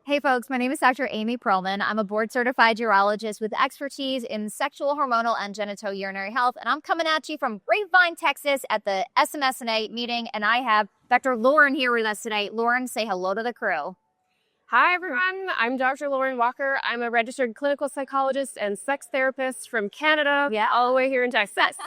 Hey folks, my name is Dr. Amy Pearlman. I'm a board-certified urologist with expertise in sexual, hormonal, and genitourinary health, and I'm coming at you from Grapevine, Texas at the SMSNA meeting, and I have Dr. Lauren here with us today. Lauren, say hello to the crew. Hi, everyone. I'm Dr. Lauren Walker. I'm a registered clinical psychologist and sex therapist from Canada, all the way here in Texas.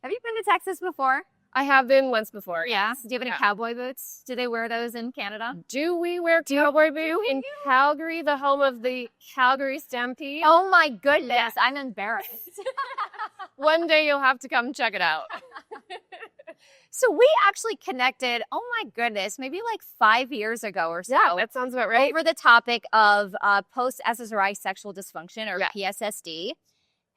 Have you been to Texas before? I have been once before. Yeah. Do you have any cowboy boots? Do they wear those in Canada? Do we wear cowboy boots in Calgary, the home of the Calgary Stampede? Oh my goodness, I'm embarrassed. One day you'll have to come check it out. So we actually connected, oh my goodness, maybe like 5 years ago or so. Yeah, that sounds about right. Over the topic of post-SSRI sexual dysfunction, or PSSD.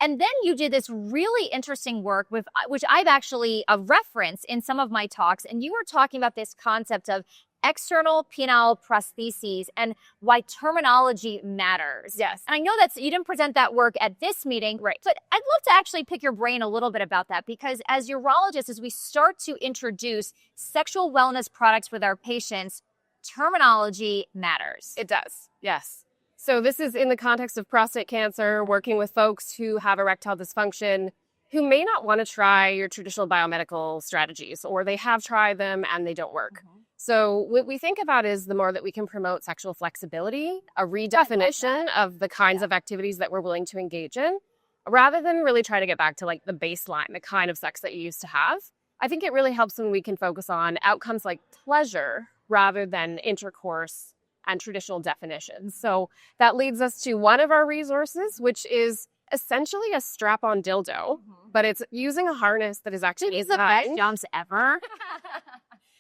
And then you did this really interesting work with, which I've actually referenced in some of my talks. And you were talking about this concept of external penile prostheses and why terminology matters. Yes. And I know that you didn't present that work at this meeting, right? But I'd love to actually pick your brain a little bit about that, because as urologists, as we start to introduce sexual wellness products with our patients, terminology matters. It does, yes. So this is in the context of prostate cancer, working with folks who have erectile dysfunction, who may not want to try your traditional biomedical strategies, or they have tried them and they don't work. Mm-hmm. So what we think about is the more that we can promote sexual flexibility, a redefinition of the kinds of activities that we're willing to engage in, rather than really try to get back to like the baseline, the kind of sex that you used to have. I think it really helps when we can focus on outcomes like pleasure rather than intercourse and traditional definitions. So that leads us to one of our resources, which is essentially a strap-on dildo, but it's using a harness that is actually the best jumps ever.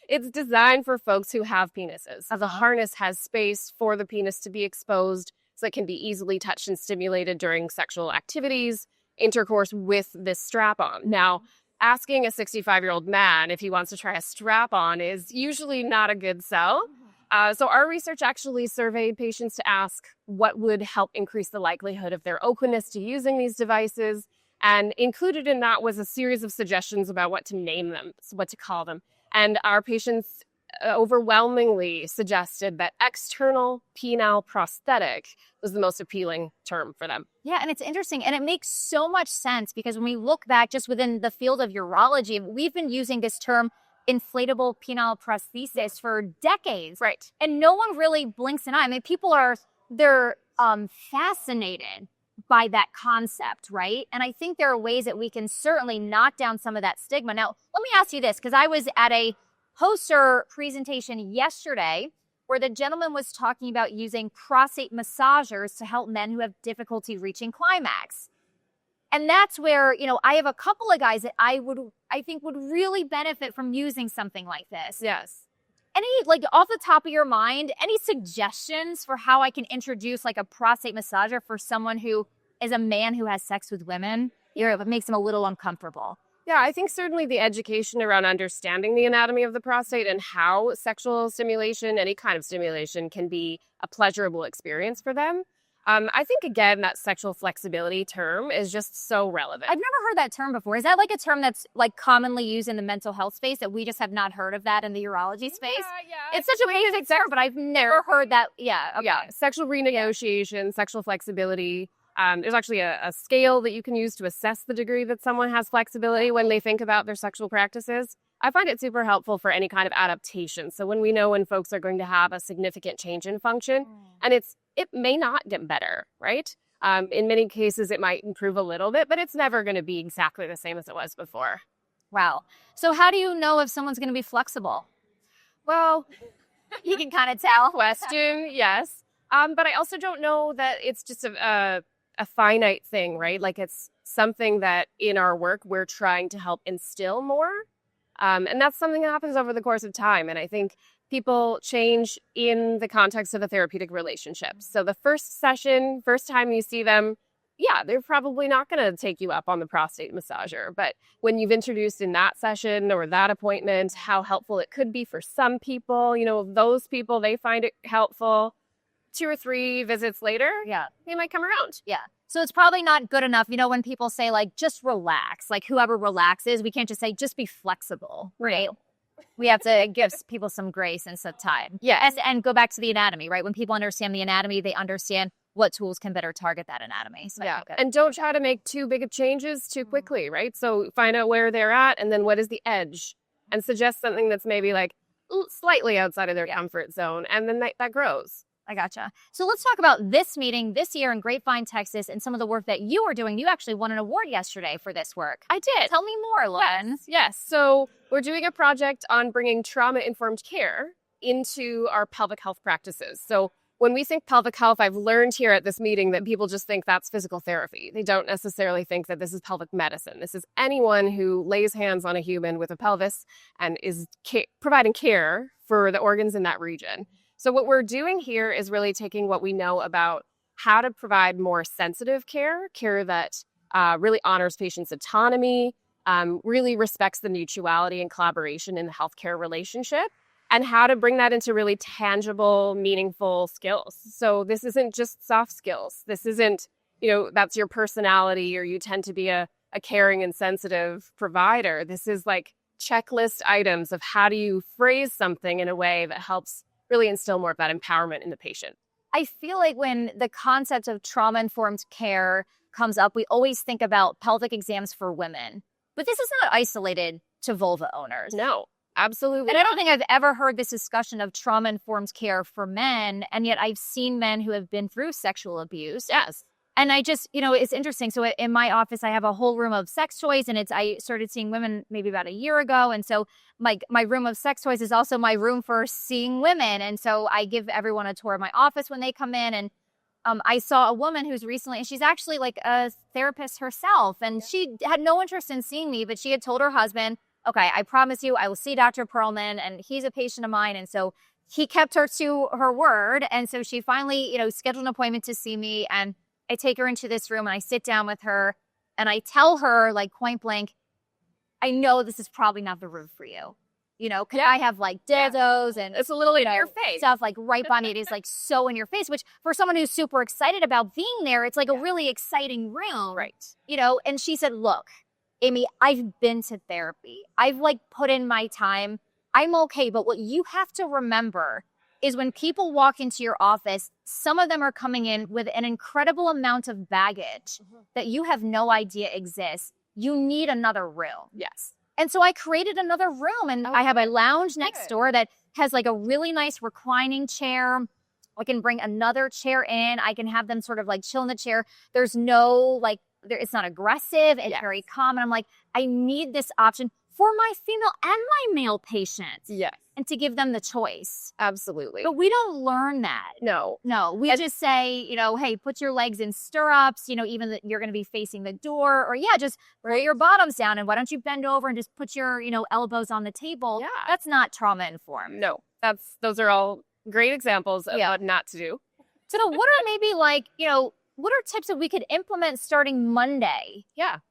It's designed for folks who have penises. The harness has space for the penis to be exposed, so it can be easily touched and stimulated during sexual activities, intercourse with this strap-on. Now, asking a 65-year-old man if he wants to try a strap-on is usually not a good sell. So our research actually surveyed patients to ask what would help increase the likelihood of their openness to using these devices. And included in that was a series of suggestions about what to name them, what to call them. And our patients overwhelmingly suggested that external penile prosthetic was the most appealing term for them. Yeah, and it's interesting. And it makes so much sense, because when we look back just within the field of urology, we've been using this term inflatable penile prosthesis for decades. Right. And no one really blinks an eye. I mean, people they're fascinated by that concept, right? And I think there are ways that we can certainly knock down some of that stigma. Now, let me ask you this, because I was at a poster presentation yesterday where the gentleman was talking about using prostate massagers to help men who have difficulty reaching climax. And that's where, I have a couple of guys that I think would really benefit from using something like this. Yes. Any, off the top of your mind, any suggestions for how I can introduce a prostate massager for someone who is a man who has sex with women? It makes them a little uncomfortable. Yeah, I think certainly the education around understanding the anatomy of the prostate and how sexual stimulation, any kind of stimulation, can be a pleasurable experience for them. I think, again, that sexual flexibility term is just so relevant. I've never heard that term before. Is that a term that's commonly used in the mental health space, that we just have not heard of that in the urology space? Yeah. It's such a basic term, but I've never heard that. Yeah. Okay. Yeah. Sexual renegotiation, sexual flexibility. There's actually a scale that you can use to assess the degree that someone has flexibility when they think about their sexual practices. I find it super helpful for any kind of adaptation. So when we know when folks are going to have a significant change in function, and it may not get better, right? In many cases, it might improve a little bit, but it's never going to be exactly the same as it was before. Wow. So how do you know if someone's going to be flexible? Well, you can kind of tell. Question, yes. But I also don't know that it's just a finite thing, right? It's something that in our work, we're trying to help instill more. And that's something that happens over the course of time. And I think people change in the context of a therapeutic relationship. So the first session, first time you see them, they're probably not going to take you up on the prostate massager. But when you've introduced in that session or that appointment how helpful it could be for some people, those people, they find it helpful. 2 or 3 visits later, they might come around. Yeah. So it's probably not good enough, when people say just relax, whoever relaxes, we can't just say just be flexible, right? We have to give people some grace and some time. Yes. And go back to the anatomy, right? When people understand the anatomy, they understand what tools can better target that anatomy. So yeah. And don't try to make too big of changes too quickly, right? So find out where they're at and then what is the edge, and suggest something that's maybe like slightly outside of their comfort zone. And then that grows. I gotcha. So let's talk about this meeting this year in Grapevine, Texas, and some of the work that you are doing. You actually won an award yesterday for this work. I did. Tell me more, Len. Yes. So we're doing a project on bringing trauma-informed care into our pelvic health practices. So when we think pelvic health, I've learned here at this meeting that people just think that's physical therapy. They don't necessarily think that this is pelvic medicine. This is anyone who lays hands on a human with a pelvis and is providing care for the organs in that region. So what we're doing here is really taking what we know about how to provide more sensitive care that really honors patients' autonomy, really respects the mutuality and collaboration in the healthcare relationship, and how to bring that into really tangible, meaningful skills. So this isn't just soft skills. This isn't, that's your personality or you tend to be a caring and sensitive provider. This is like checklist items of how do you phrase something in a way that helps really instill more of that empowerment in the patient. I feel like when the concept of trauma-informed care comes up, we always think about pelvic exams for women. But this is not isolated to vulva owners. No, absolutely. And I don't think I've ever heard this discussion of trauma-informed care for men, and yet I've seen men who have been through sexual abuse. Yes. And I just, it's interesting. So in my office, I have a whole room of sex toys, and I started seeing women maybe about a year ago. And so my room of sex toys is also my room for seeing women. And so I give everyone a tour of my office when they come in. And I saw a woman who's recently, and she's actually like a therapist herself. And she had no interest in seeing me, but she had told her husband, okay, I promise you, I will see Dr. Pearlman, and he's a patient of mine. And so he kept her to her word. And so she finally, scheduled an appointment to see me. And I take her into this room and I sit down with her and I tell her like point blank, I know this is probably not the room for you. Could I have like dildos and it's a little in your face stuff like right by me. It is like so in your face, which for someone who's super excited about being there, it's like a really exciting room. Right. And she said, look, Amy, I've been to therapy. I've like put in my time. I'm okay. But what you have to remember is when people walk into your office, some of them are coming in with an incredible amount of baggage that you have no idea exists. You need another room. Yes. And so I created another room, and I have a lounge next door that has like a really nice reclining chair. I can bring another chair in. I can have them sort of like chill in the chair. There's no it's not aggressive. It's very calm. And I'm like, I need this option for my female and my male patients. Yes. And to give them the choice. Absolutely. But we don't learn that. No. We just say, hey, put your legs in stirrups, even that you're going to be facing the door, or just roll your bottoms down, and why don't you bend over and just put your, elbows on the table? Yeah. That's not trauma informed. No. Those are all great examples of what not to do. So what are maybe what are tips that we could implement starting Monday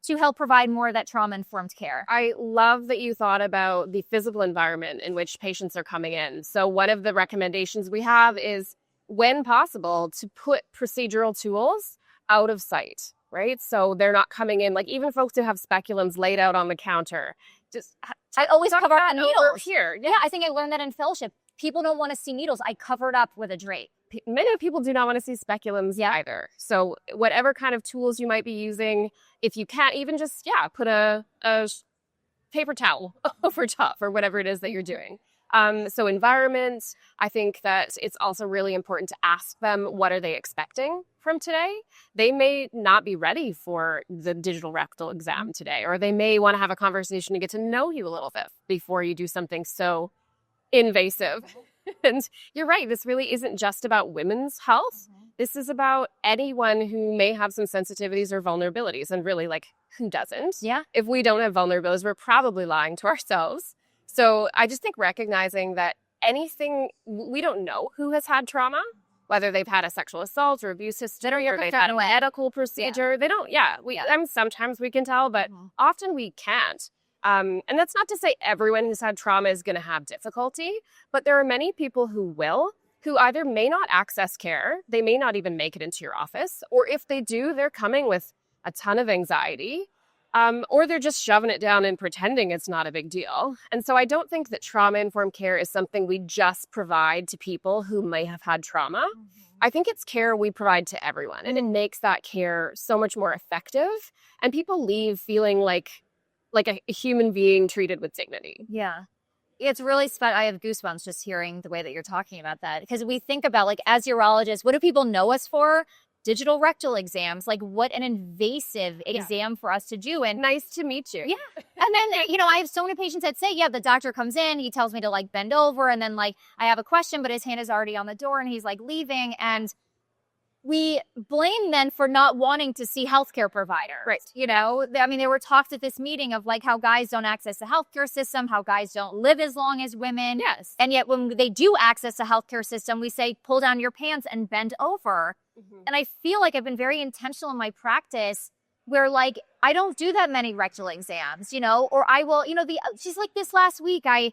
to help provide more of that trauma-informed care? I love that you thought about the physical environment in which patients are coming in. So one of the recommendations we have is, when possible, to put procedural tools out of sight, right? So they're not coming in, like even folks who have speculums laid out on the counter. I always cover up needles. Here. Yeah, I think I learned that in fellowship. People don't want to see needles. I cover it up with a drape. Many people do not want to see speculums either. So whatever kind of tools you might be using, if you can't, even just, put a paper towel over top or whatever it is that you're doing. So environment, I think that it's also really important to ask them, what are they expecting from today? They may not be ready for the digital rectal exam today, or they may want to have a conversation to get to know you a little bit before you do something so invasive. And you're right, this really isn't just about women's health. This is about anyone who may have some sensitivities or vulnerabilities. And really, who doesn't? Yeah. If we don't have vulnerabilities, we're probably lying to ourselves. So I just think recognizing that we don't know who has had trauma, whether they've had a sexual assault or abuse history, or they've had a medical procedure. They don't, sometimes we can tell, but often we can't. And that's not to say everyone who's had trauma is going to have difficulty, but there are many people who either may not access care, they may not even make it into your office, or if they do, they're coming with a ton of anxiety, or they're just shoving it down and pretending it's not a big deal. And so I don't think that trauma-informed care is something we just provide to people who may have had trauma. I think it's care we provide to everyone, and it makes that care so much more effective. And people leave feeling like a human being treated with dignity. Yeah. It's really I have goosebumps just hearing the way that you're talking about that. Because we think about, like, as urologists, what do people know us for? Digital rectal exams. Like, what an invasive exam for us to do. And nice to meet you. Yeah. And then, you know, I have so many patients that say, yeah, the doctor comes in, he tells me to, like, bend over. And then, like, I have a question, but his hand is already on the door and he's, like, leaving. And we blame men for not wanting to see healthcare providers. Right. You know, I mean, there were talks at this meeting of, like, how guys don't access the healthcare system, how guys don't live as long as women. Yes. And yet when they do access the healthcare system, we say, pull down your pants and bend over. And I feel like I've been very intentional in my practice where, like, I don't do that many rectal exams, you know, or I will, you know, she's like, this last week, I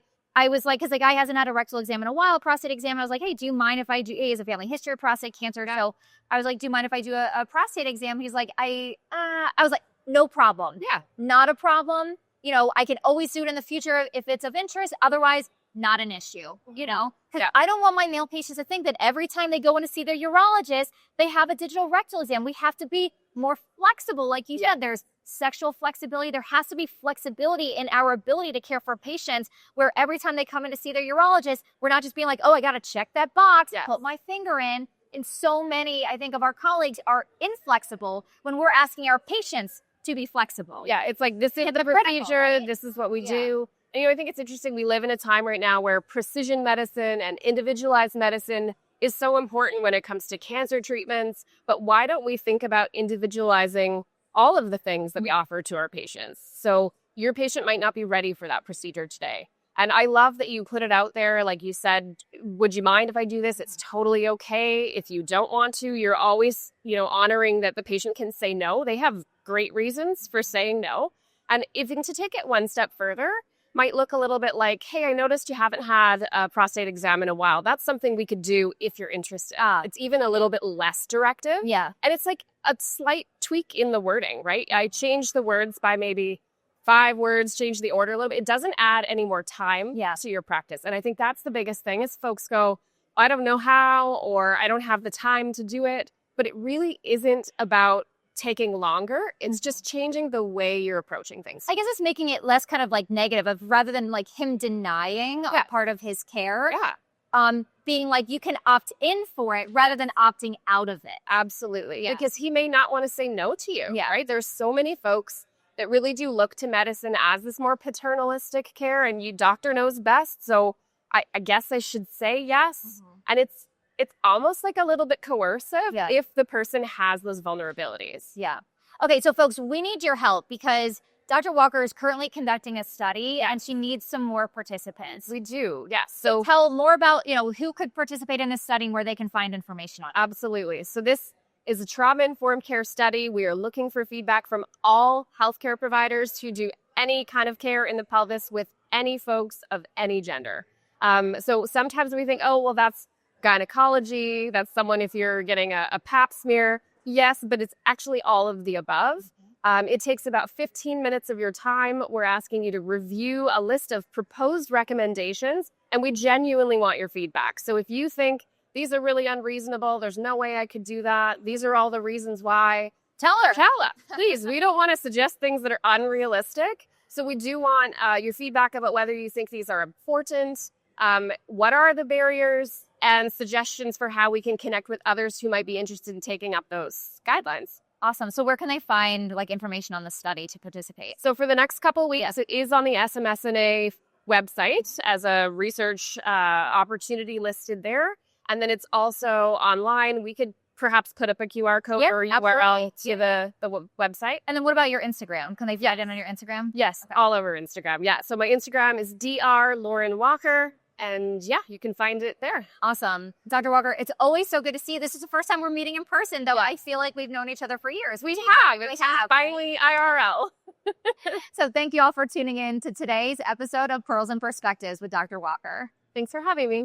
was like, because the guy hasn't had a rectal exam in a while, a prostate exam. I was like, hey, do you mind if I do, he has a family history of prostate cancer. So I was like, do you mind if I do a prostate exam? He's like, I was like, no problem. Yeah. Not a problem. You know, I can always do it in the future if it's of interest. Otherwise, not an issue, you know, because I don't want my male patients to think that every time they go in to see their urologist, they have a digital rectal exam. We have to be more flexible. Like you said, there's sexual flexibility. There has to be flexibility in our ability to care for patients where every time they come in to see their urologist, we're not just being like, oh, I got to check that box, put my finger in. And so many, I think, of our colleagues are inflexible when we're asking our patients to be flexible. Yeah, it's like, this is the procedure, right? This is what we do. And, you know, I think it's interesting. We live in a time right now where precision medicine and individualized medicine is so important when it comes to cancer treatments. But why don't we think about individualizing all of the things that we offer to our patients? So your patient might not be ready for that procedure today. And I love that you put it out there. Like you said, would you mind if I do this? It's totally okay. If you don't want to, you're always, you know, honoring that the patient can say no. They have great reasons for saying no. And even to take it one step further, might look a little bit like, hey, I noticed you haven't had a prostate exam in a while. That's something we could do if you're interested. It's even a little bit less directive. Yeah. And it's like a slight tweak in the wording, right? I changed the words by maybe 5 words, change the order a little bit. It doesn't add any more time to your practice. And I think that's the biggest thing is folks go, I don't know how, or I don't have the time to do it. But it really isn't about taking longer. It's just changing the way you're approaching things. I guess it's making it less kind of like negative of rather than like him denying a part of his care. Being like, you can opt in for it rather than opting out of it. Absolutely. Yeah. Because he may not want to say no to you. Yeah. Right. There's so many folks that really do look to medicine as this more paternalistic care, and you doctor knows best. So I guess I should say yes. And it's almost like a little bit coercive if the person has those vulnerabilities. Yeah. Okay, so folks, we need your help because Dr. Walker is currently conducting a study and she needs some more participants. We do, yes. So tell more about, you know, who could participate in this study and where they can find information on it. Absolutely. So this is a trauma-informed care study. We are looking for feedback from all healthcare providers who do any kind of care in the pelvis with any folks of any gender. So sometimes we think, oh, well, that's gynecology, that's someone if you're getting a pap smear. Yes, but it's actually all of the above. It takes about 15 minutes of your time. We're asking you to review a list of proposed recommendations, and we genuinely want your feedback. So if you think these are really unreasonable, there's no way I could do that, these are all the reasons why, tell her. Please. We don't want to suggest things that are unrealistic. So we do want your feedback about whether you think these are important, what are the barriers, and suggestions for how we can connect with others who might be interested in taking up those guidelines. Awesome. So where can they find like information on the study to participate? So for the next couple of weeks, it is on the SMSNA website as a research opportunity listed there. And then it's also online. We could perhaps put up a QR code or URL to the website. And then what about your Instagram? Can they find it on your Instagram? Yes, all over Instagram. Yeah. So my Instagram is Dr. Lauren Walker. And yeah, you can find it there. Awesome. Dr. Walker, it's always so good to see you. This is the first time we're meeting in person, though I feel like we've known each other for years. We have. Finally, IRL. So thank you all for tuning in to today's episode of Pearls and Perspectives with Dr. Walker. Thanks for having me.